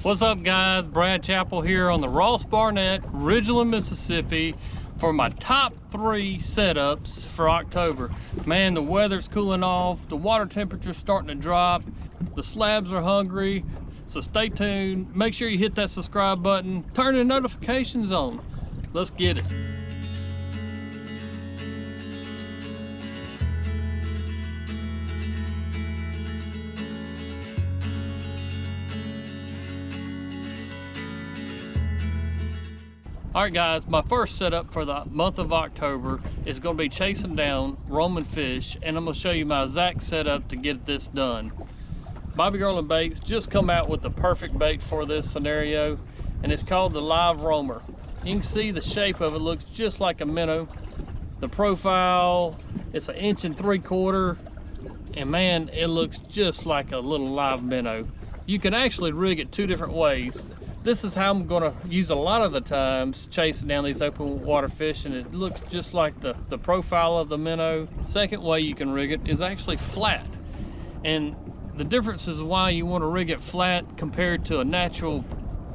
What's up guys, Brad Chappell here on the Ross Barnett, Ridgeland, Mississippi for my top 3 setups for October. Man, the weather's cooling off, the water temperature's starting to drop, the slabs are hungry, so stay tuned. Make sure you hit that subscribe button, turn the notifications on. Let's get it. Alright guys, my first setup for the month of October is going to be chasing down roaming fish, and I'm going to show you my exact setup to get this done. Bobby Girl and Baits just come out with the perfect bait for this scenario, and it's called the Live Roamer. You can see the shape of it looks just like a minnow. The profile, it's 1.75 inches, and man, it looks just like a little live minnow. You can actually rig it 2 different ways. This is how I'm going to use a lot of the times chasing down these open water fish, and it looks just like the profile of the minnow. Second way you can rig it is actually flat, and the difference is why you want to rig it flat compared to a natural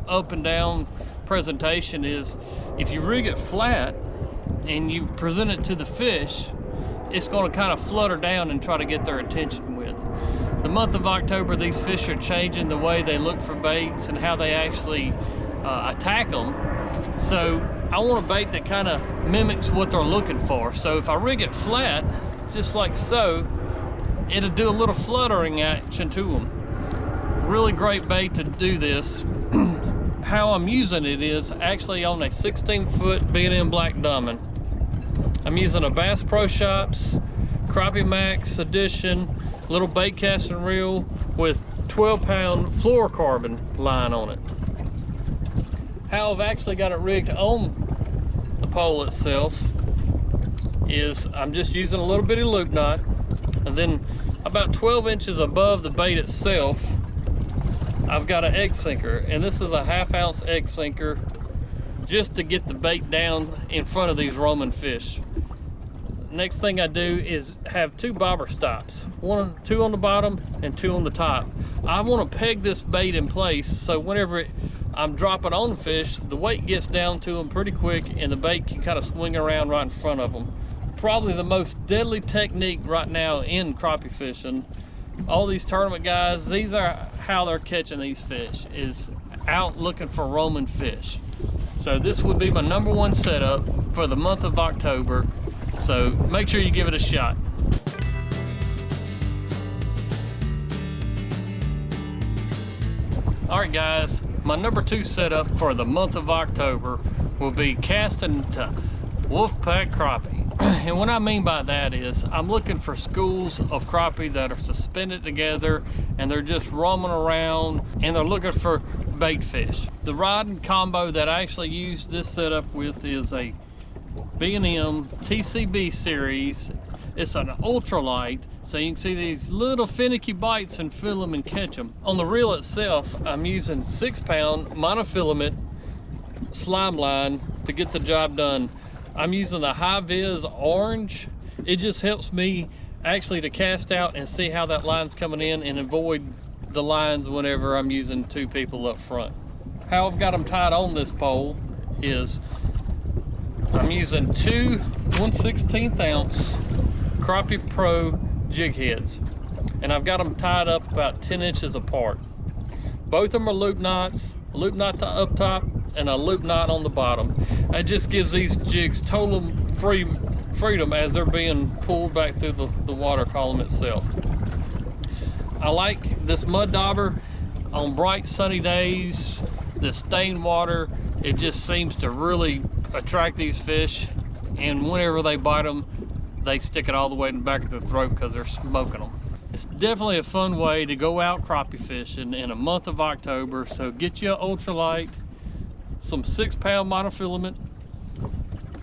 up and down presentation is if you rig it flat and you present it to the fish, it's going to kind of flutter down and try to get their attention with. The month of October, these fish are changing the way they look for baits and how they actually attack them. So I want a bait that kind of mimics what they're looking for. So if I rig it flat, just like so, it'll do a little fluttering action to them. Really great bait to do this. How I'm using it is actually on a 16-foot B&M Black Diamond. I'm using a Bass Pro Shops Crappie Max Edition little bait casting reel with 12-pound fluorocarbon line on it. How I've actually got it rigged on the pole itself is I'm just using a little bitty loop knot, and then about 12 inches above the bait itself I've got an egg sinker, and this is a 1/2 ounce egg sinker just to get the bait down in front of these roaming fish. Next thing I do is have 2 bobber stops, 2 on the bottom and 2 on the top. I want to peg this bait in place so whenever I'm dropping on the fish, the weight gets down to them pretty quick and the bait can kind of swing around right in front of them. Probably the most deadly technique right now in crappie fishing. All these tournament guys, these are how they're catching these fish, is out looking for roaming fish. So this would be my #1 setup for the month of October. So make sure you give it a shot. All right guys, my #2 setup for the month of October will be casting to Wolfpack crappie. And what I mean by that is I'm looking for schools of crappie that are suspended together and they're just roaming around and they're looking for bait fish. The rod and combo that I actually use this setup with is a B&M TCB series. It's an ultralight, so you can see these little finicky bites and feel them and catch them. On the reel itself, I'm using 6-pound monofilament slime line to get the job done. I'm using the high vis orange. It just helps me actually to cast out and see how that line's coming in and avoid the lines whenever I'm using 2 people up front. How I've got them tied on this pole is I'm using 2 1/16 ounce Crappie Pro jig heads, and I've got them tied up about 10 inches apart. Both of them are loop knots, a loop knot up top and a loop knot on the bottom. It just gives these jigs total freedom as they're being pulled back through the water column itself. I like this mud dauber on bright sunny days. The stained water, it just seems to really attract these fish, and whenever they bite them, they stick it all the way in the back of their throat because they're smoking them. It's definitely a fun way to go out crappie fishing in a month of October. So get you an ultralight, some 6-pound monofilament,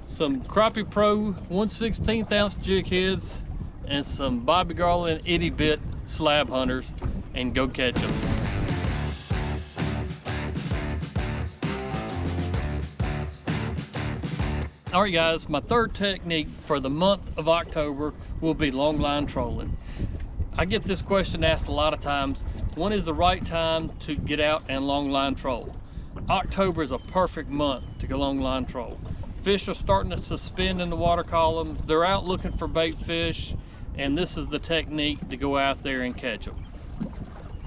some Crappie Pro 1/16 ounce jig heads, and some Bobby Garland itty bit slab hunters, and go catch them. All right guys, my 3rd technique for the month of October will be longline trolling. I get this question asked a lot of times. when is the right time to get out and longline troll? October is a perfect month to go longline troll. Fish are starting to suspend in the water column. They're out looking for bait fish, and this is the technique to go out there and catch them.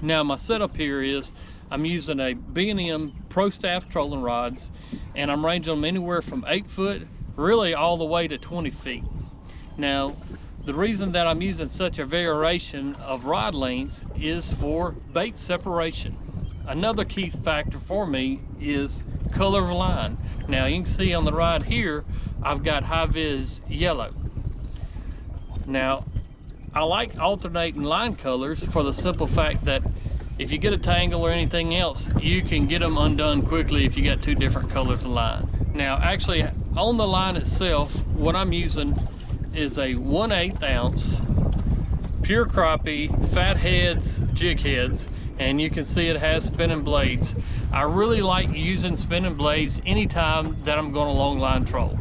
Now my setup here is I'm using a B&M Pro Staff trolling rods, and I'm ranging them anywhere from 8 foot really all the way to 20 feet. Now the reason that I'm using such a variation of rod lengths is for bait separation. Another key factor for me is color of line. Now you can see on the rod here I've got high vis yellow. Now I like alternating line colors for the simple fact that if you get a tangle or anything else, you can get them undone quickly if you got 2 different colors of line. Now actually on the line itself, what I'm using is a 1/8 ounce pure crappie fat heads jig heads, and you can see it has spinning blades. I really like using spinning blades anytime that I'm going to longline troll,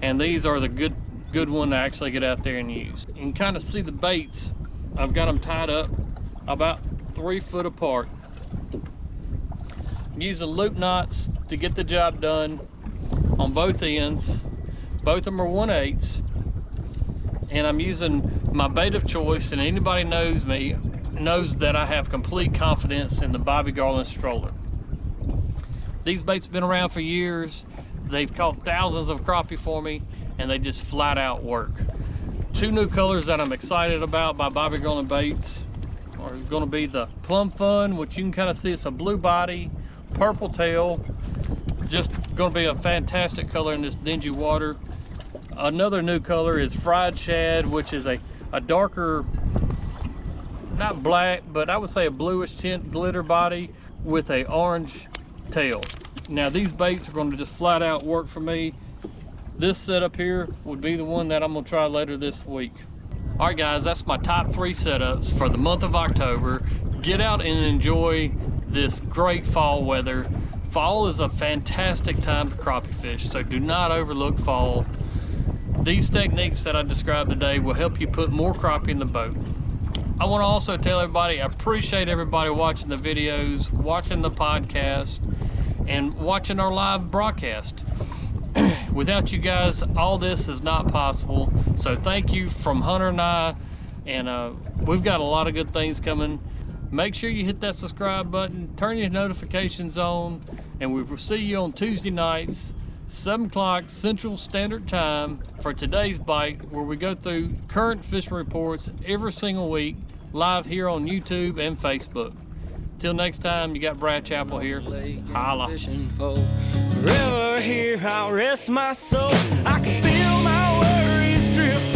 and these are the good one to actually get out there and use. You can kind of see the baits. I've got them tied up about 3 foot apart. I'm using loop knots to get the job done on both ends. Both of them are 1/8, and I'm using my bait of choice, and anybody knows me knows that I have complete confidence in the Bobby Garland stroller. These baits have been around for years. They've caught thousands of crappie for me, and they just flat out work. 2 new colors that I'm excited about by Bobby Garland baits are going to be the Plum Fun, which you can kind of see it's a blue body, purple tail. Just going to be a fantastic color in this dingy water. Another new color is Fried Shad, which is a darker, not black, but I would say a bluish tint glitter body with a orange tail. Now these baits are going to just flat out work for me. This setup here would be the one that I'm going to try later this week. All right guys, that's my top 3 setups for the month of October. Get out and enjoy this great fall weather. Fall is a fantastic time to crappie fish, so do not overlook fall. These techniques that I described today will help you put more crappie in the boat. I want to also tell everybody I appreciate everybody watching the videos, watching the podcast, and watching our live broadcast. Without you guys, all this is not possible. So thank you from Hunter and I, and we've got a lot of good things coming. Make sure you hit that subscribe button, turn your notifications on, and we will see you on Tuesday nights, 7 o'clock Central Standard Time for today's bite, where we go through current fishing reports every single week, live here on YouTube and Facebook. Till next time, you got Brad Chappell here. Holla. Forever here I'll rest my soul. I can feel my worries drift